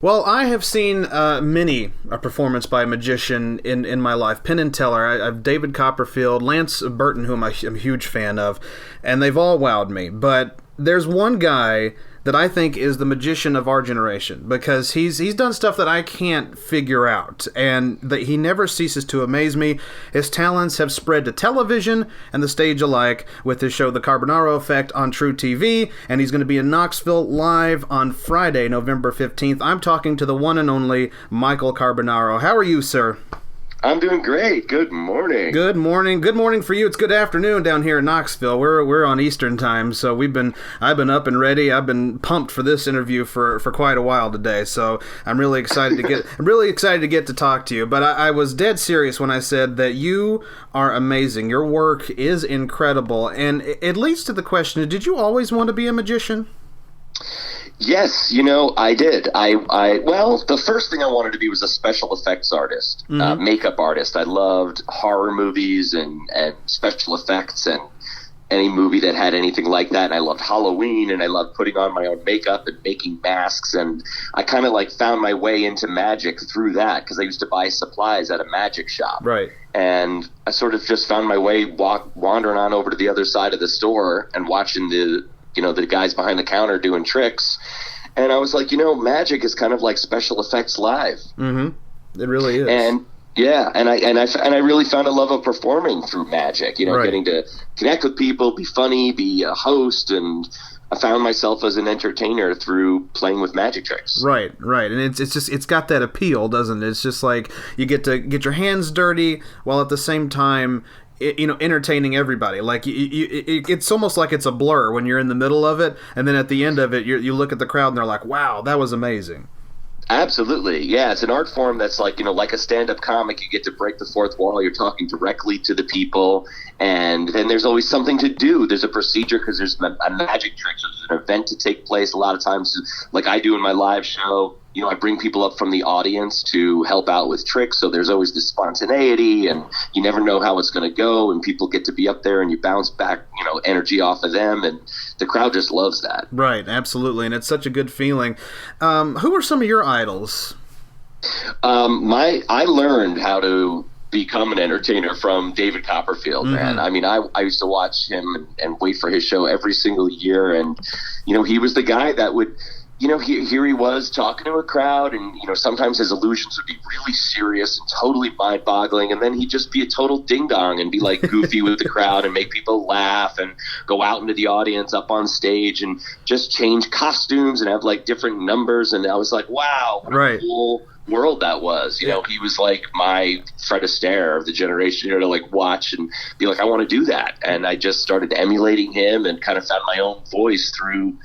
Well, I have seen many a performance by a magician in my life. Penn and Teller, I've David Copperfield, Lance Burton, whom I'm a huge fan of, and they've all wowed me. But there's one guy that I think is the magician of our generation, because he's done stuff that I can't figure out, and that he never ceases to amaze me. His talents have spread to television and the stage alike with his show The Carbonaro Effect on TruTV, and he's going to be in Knoxville live on Friday, November 15th. I'm talking to the one and only Michael Carbonaro. How are you, sir? I'm doing great. Good morning. Good morning. Good morning for you. It's good afternoon down here in Knoxville. We're on Eastern time, so I've been up and ready. I've been pumped for this interview for quite a while today. So I'm really excited to get to talk to you. But I was dead serious when I said that you are amazing. Your work is incredible, and it leads to the question: did you always want to be a magician? Yes, I did. Well, the first thing I wanted to be was a special effects artist, makeup artist. I loved horror movies and special effects and any movie that had anything like that. And I loved Halloween, and I loved putting on my own makeup and making masks. And I kind of found my way into magic through that, because I used to buy supplies at a magic shop. Right. And I sort of just found my way wandering on over to the other side of the store and watching the guys behind the counter doing tricks. And I was like, magic is kind of like special effects live. Mm-hmm. It really is. And yeah, and I really found a love of performing through magic, right. Getting to connect with people, be funny, be a host, and I found myself as an entertainer through playing with magic tricks. Right. And it's got that appeal, doesn't it? It's just like you get to get your hands dirty while at the same time entertaining everybody. Like it's almost like it's a blur when you're in the middle of it, and then at the end of it, you look at the crowd and they're like, "Wow, that was amazing." Absolutely, yeah. It's an art form that's like a stand-up comic. You get to break the fourth wall. You're talking directly to the people, and then there's always something to do. There's a procedure because there's a magic trick. So there's an event to take place. A lot of times, like I do in my live show, I bring people up from the audience to help out with tricks. So there's always this spontaneity, and you never know how it's going to go. And people get to be up there, and you bounce back, energy off of them, and the crowd just loves that. Right, absolutely, and it's such a good feeling. Who are some of your idols? I learned how to become an entertainer from David Copperfield, man. I mean, I used to watch him and wait for his show every single year, and he was the guy that would. Here he was talking to a crowd, and, sometimes his illusions would be really serious and totally mind-boggling, and then he'd just be a total ding-dong and be, goofy with the crowd and make people laugh and go out into the audience up on stage and just change costumes and have, different numbers, and I was like, wow, what a cool world that was. He was like my Fred Astaire of the generation, to watch and be like, I want to do that, and I just started emulating him and kind of found my own voice through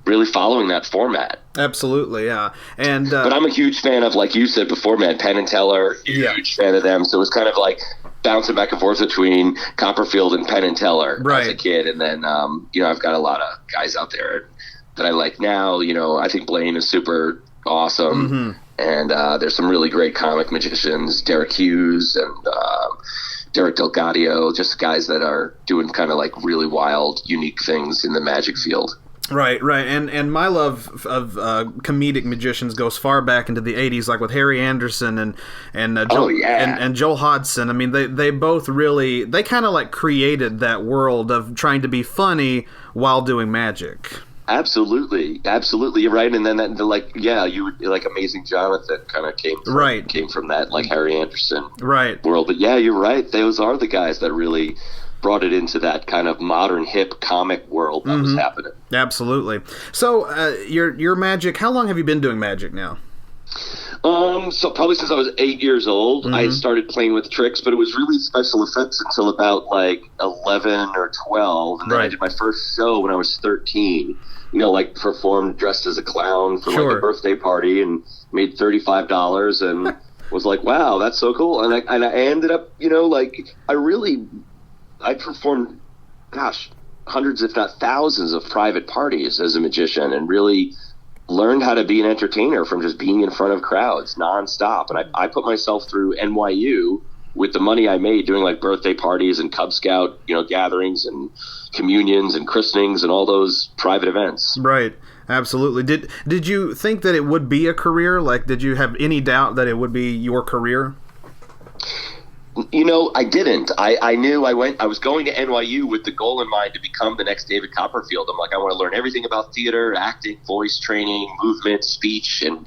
really following that format. Absolutely, yeah. And but I'm a huge fan of, like you said before, man, Penn and Teller, huge fan of them. So it was kind of like bouncing back and forth between Copperfield and Penn and Teller as a kid. And then, I've got a lot of guys out there that I like now. I think Blaine is super awesome. And there's some really great comic magicians, Derek Hughes and Derek Delgadio, just guys that are doing kind of really wild, unique things in the magic field. Right, and my love of comedic magicians goes far back into the '80s, like with Harry Anderson and Joel Hodgson. I mean, they both really kind of created that world of trying to be funny while doing magic. Absolutely, you're right. And then you would Amazing Jonathan kind of came from that Harry Anderson world. But yeah, you're right. Those are the guys that really brought it into that kind of modern hip comic world that was happening. Absolutely. So your magic, how long have you been doing magic now? So probably since I was 8 years old. I started playing with tricks, but it was really special effects until about 11 or 12. And then I did my first show when I was 13. Performed dressed as a clown for a birthday party and made $35 and was like, wow, that's so cool. And I ended up, I performed, hundreds if not thousands of private parties as a magician, and really learned how to be an entertainer from just being in front of crowds nonstop. And I put myself through NYU with the money I made doing like birthday parties and Cub Scout, gatherings and communions and christenings and all those private events. Right. Absolutely. Did you think that it would be a career? Like, did you have any doubt that it would be your career? I didn't. I knew I was going to NYU with the goal in mind to become the next David Copperfield. I'm like, I want to learn everything about theater, acting, voice training, movement, speech, and,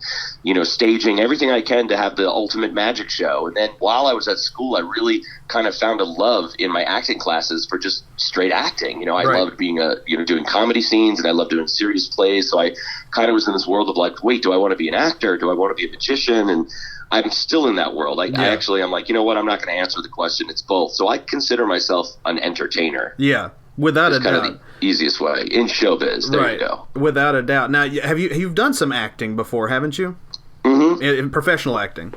staging, everything I can to have the ultimate magic show. And then while I was at school, I really kind of found a love in my acting classes for just straight acting. I loved being doing comedy scenes, and I loved doing serious plays. So I kind of was in this world of like, wait, do I want to be an actor? Do I want to be a magician? And I'm still in that world. I'm like, you know what? I'm not going to answer the question. It's both. So I consider myself an entertainer. Yeah, without a doubt. Kind of the easiest way in showbiz. There you go. Without a doubt. Now, you've done some acting before, haven't you? Mm-hmm. In professional acting.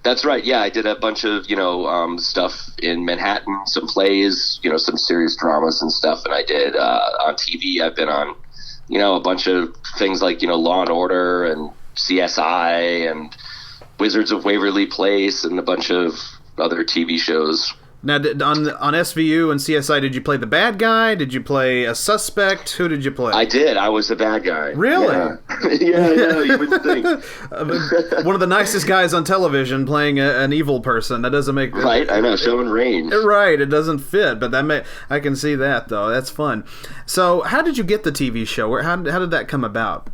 That's right. Yeah, I did a bunch of stuff in Manhattan, some plays, some serious dramas and stuff, and I did on TV. I've been on, a bunch of things like Law and Order and CSI and Wizards of Waverly Place and a bunch of other TV shows. Now, on SVU and CSI, did you play the bad guy? Did you play a suspect? Who did you play? I did. I was the bad guy. Really? Yeah, you wouldn't think. One of the nicest guys on television playing an evil person. That doesn't make... Right, I know, showing range. Right, it doesn't fit, but I can see that, though. That's fun. So, how did you get the TV show? How did that come about?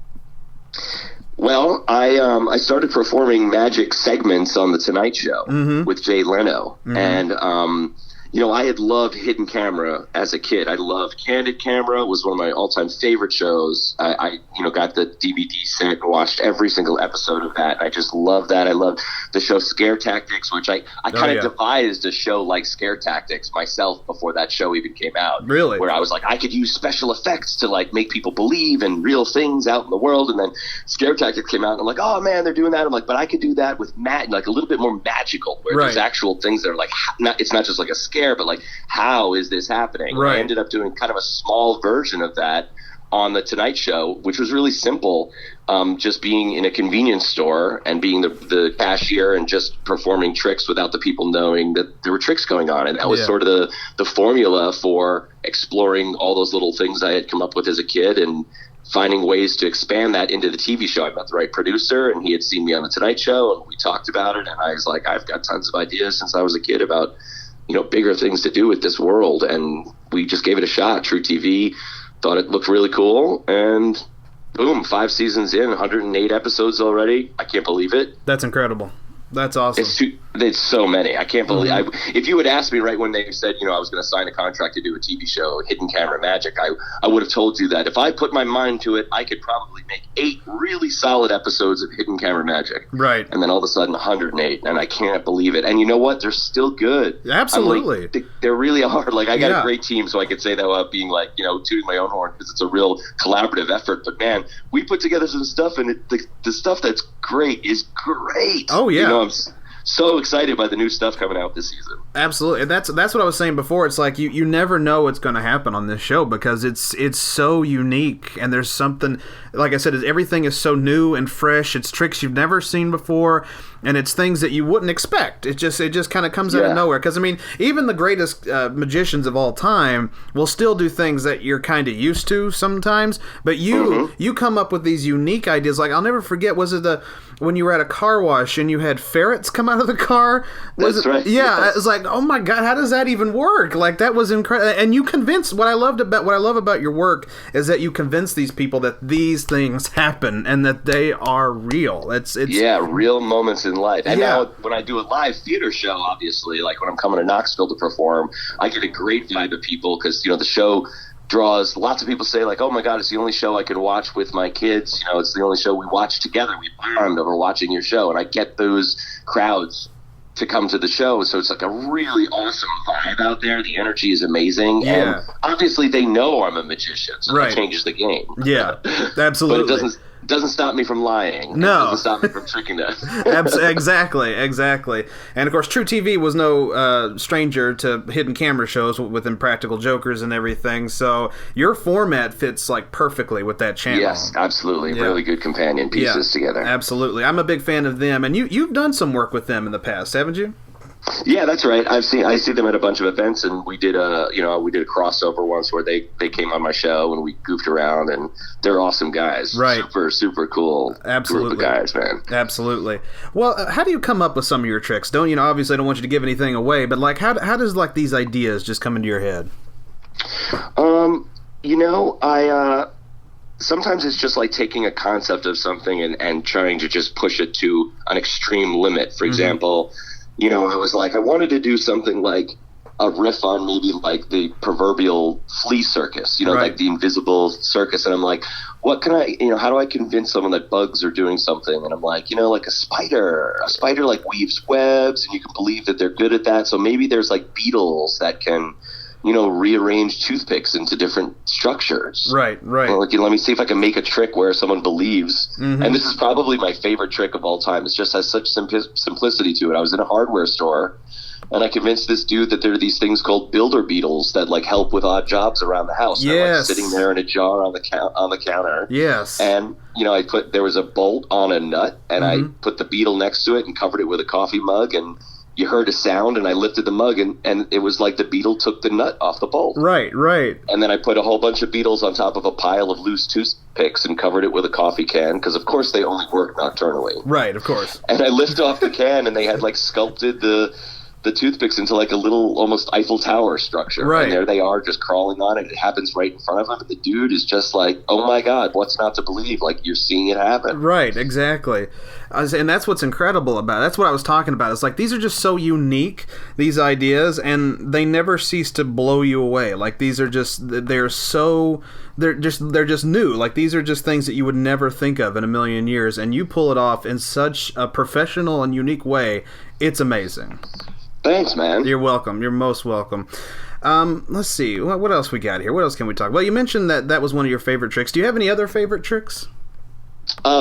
Well, I started performing magic segments on The Tonight Show with Jay Leno. And, I had loved Hidden Camera as a kid. I loved Candid Camera. It was one of my all-time favorite shows. I got the DVD set and watched every single episode of that. And I just loved that. I loved the show Scare Tactics, which I kind of devised a show like Scare Tactics myself before that show even came out. Really? Where I was like, I could use special effects to like make people believe in real things out in the world. And then Scare Tactics came out and I'm like, oh man, they're doing that. I'm like, but I could do that with like a little bit more magical, where there's actual things that are like, it's not just like a scare, but like, how is this happening? Right. I ended up doing kind of a small version of that on The Tonight Show, which was really simple, just being in a convenience store and being the cashier and just performing tricks without the people knowing that there were tricks going on. And that was sort of the formula for exploring all those little things I had come up with as a kid and finding ways to expand that into the TV show. I met the right producer, and he had seen me on The Tonight Show, and we talked about it, and I was like, I've got tons of ideas since I was a kid about bigger things to do with this world. And we just gave it a shot. TruTV thought it looked really cool, and boom, 5 seasons in, 108 episodes already. I can't believe it. That's incredible. That's awesome. It's so many. I can't believe. If you had asked me right when they said, I was going to sign a contract to do a TV show, Hidden Camera Magic, I would have told you that if I put my mind to it, I could probably make 8 really solid episodes of Hidden Camera Magic. Right. And then all of a sudden 108, and I can't believe it. And you know what? They're still good. Absolutely. They really are. Like, I got a great team, so I could say that without being like, tooting my own horn, because it's a real collaborative effort. But man, we put together some stuff, and the stuff that's great is great. Oh yeah. I'm so excited by the new stuff coming out this season. Absolutely. That's what I was saying before. It's like you never know what's going to happen on this show because it's so unique, and there's something, like I said, everything is so new and fresh. It's tricks you've never seen before, and it's things that you wouldn't expect. It just kind of comes out of nowhere. Because I mean, even the greatest magicians of all time will still do things that you're kind of used to sometimes. But you come up with these unique ideas. Like, I'll never forget. Was it when you were at a car wash and you had ferrets come out of the car? That's right. Yeah, it was like, oh my God, how does that even work? Like, that was incredible. And you convinced. What I love about your work is that you convince these people that these things happen and that they are real. It's real moments in life. And now when I do a live theater show, obviously, like when I'm coming to Knoxville to perform, I get a great vibe of people because the show draws lots of people say like, oh my God, it's the only show I can watch with my kids. It's the only show we watch together. We bond over watching your show, and I get those crowds to come to the show. So it's like a really awesome vibe out there. The energy is amazing. Yeah. And obviously they know I'm a magician, so that changes the game. Yeah, absolutely. But it doesn't stop me from lying. No. It doesn't stop me from tricking them. Exactly. And of course, TruTV was no stranger to hidden camera shows with Impractical Jokers and everything. So your format fits like perfectly with that channel. Yes, absolutely. Yeah. Really good companion pieces together. Absolutely. I'm a big fan of them. And you've done some work with them in the past, haven't you? Yeah, that's right. I see them at a bunch of events, and we did a crossover once where they came on my show and we goofed around, and they're awesome guys. Right. Super, super cool. Absolutely. Group of guys, man. Absolutely. Well, how do you come up with some of your tricks? Obviously I don't want you to give anything away, but like how does like these ideas just come into your head? I sometimes it's just like taking a concept of something and trying to just push it to an extreme limit. For example, I was like, I wanted to do something like a riff on maybe like the proverbial flea circus, right. like the invisible circus. And I'm like, what can I, how do I convince someone that bugs are doing something? And I'm like, like a spider like weaves webs and you can believe that they're good at that. So maybe there's like beetles that can, rearrange toothpicks into different structures. Right. Well, let me see if I can make a trick where someone believes. And this is probably my favorite trick of all time. It just has such simplicity to it. I was in a hardware store, and I convinced this dude that there are these things called builder beetles that like help with odd jobs around the house. Yes. They're like sitting there in a jar on the counter. Yes. And there was a bolt on a nut, and I put the beetle next to it and covered it with a coffee mug, and you heard a sound, and I lifted the mug, and it was like the beetle took the nut off the bolt. Right. And then I put a whole bunch of beetles on top of a pile of loose toothpicks and covered it with a coffee can, because of course they only work nocturnally. Right, of course. And I lift off the can, and they had like sculpted the toothpicks into like a little almost Eiffel Tower structure. Right. And there they are just crawling on it. It happens right in front of him. And the dude is just like, oh my God, what's not to believe? Like, you're seeing it happen. Right, exactly. And that's what's incredible about it. That's what I was talking about. It's like these are just so unique, these ideas, and they never cease to blow you away. Like these are just, they're just new. Like these are just things that you would never think of in a million years, and you pull it off in such a professional and unique way. It's amazing. Thanks, man. You're welcome. You're most welcome. Let's see. What else we got here? What else can we talk about? Well, you mentioned that was one of your favorite tricks. Do you have any other favorite tricks?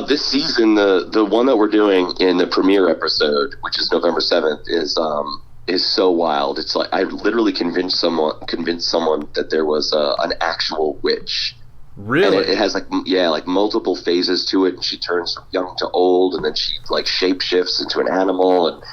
This season, the one that we're doing in the premiere episode, which is November 7th, is so wild. It's like I literally convinced someone that there was an actual witch. Really? And it has like multiple phases to it, and she turns from young to old, and then she like shapeshifts into an animal, and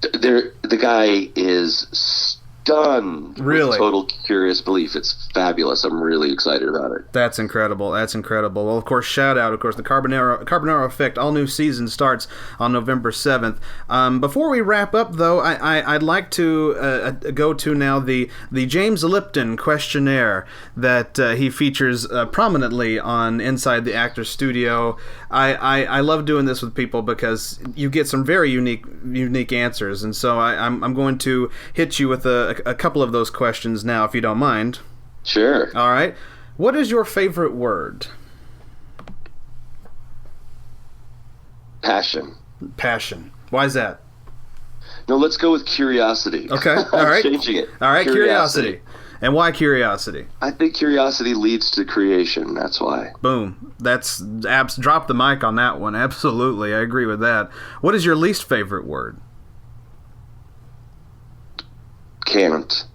the guy is stunned with total curious belief. It's fabulous. I'm really excited about it. That's incredible. Well, of course, shout out, the Carbonaro Effect, all new season starts on November 7th. Before we wrap up, though, I'd like to go to now the James Lipton Questionnaire that he features prominently on Inside the Actors Studio. I love doing this with people because you get some very unique answers, and so I'm going to hit you with a couple of those questions now, if you don't mind. Sure. All right. What is your favorite word? Passion. Why is that? No, let's go with curiosity. Okay. All right. Changing it. All right. Curiosity. And why curiosity? I think curiosity leads to creation. That's why. Boom. Drop the mic on that one. Absolutely. I agree with that. What is your least favorite word? Can't.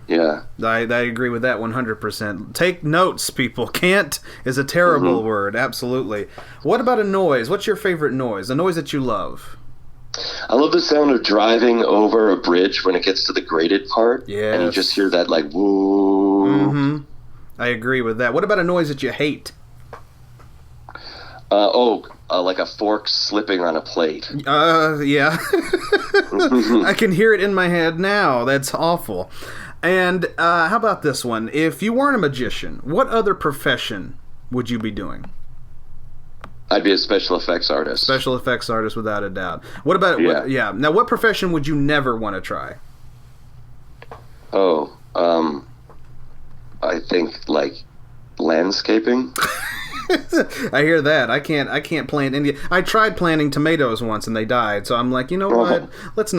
Yeah. I agree with that 100%. Take notes, people. Can't is a terrible word. Absolutely. What about a noise? What's your favorite noise? A noise that you love? I love the sound of driving over a bridge when it gets to the graded part. Yes. And you just hear that like, woo. I agree with that. What about a noise that you hate? Like a fork slipping on a plate. Yeah. I can hear it in my head now. That's awful. And how about this one? If you weren't a magician, what other profession would you be doing? I'd be a special effects artist. Special effects artist, without a doubt. What about Now, what profession would you never want to try? I think like landscaping. I hear that. I can't plant any. I tried planting tomatoes once and they died. So I'm like, you know what? Let's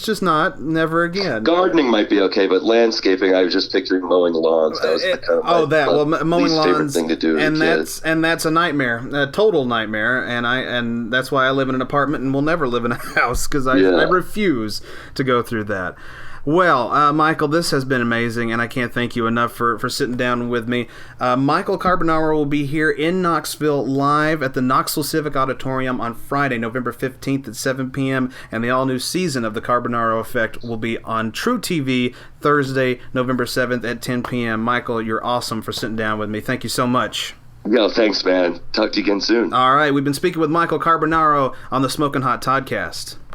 just not. Never again. Gardening might be okay, but landscaping, I was just picturing mowing lawns. That was the kind of mowing lawns, favorite thing to do. And that's a nightmare, a total nightmare. And that's why I live in an apartment and will never live in a house because I refuse to go through that. Well, Michael, this has been amazing, and I can't thank you enough for sitting down with me. Michael Carbonaro will be here in Knoxville live at the Knoxville Civic Auditorium on Friday, November 15th at 7 p.m., and the all-new season of the Carbonaro Effect will be on TruTV Thursday, November 7th at 10 p.m. Michael, you're awesome for sitting down with me. Thank you so much. Yo, thanks, man. Talk to you again soon. All right, we've been speaking with Michael Carbonaro on the Smoking Hot Toddcast.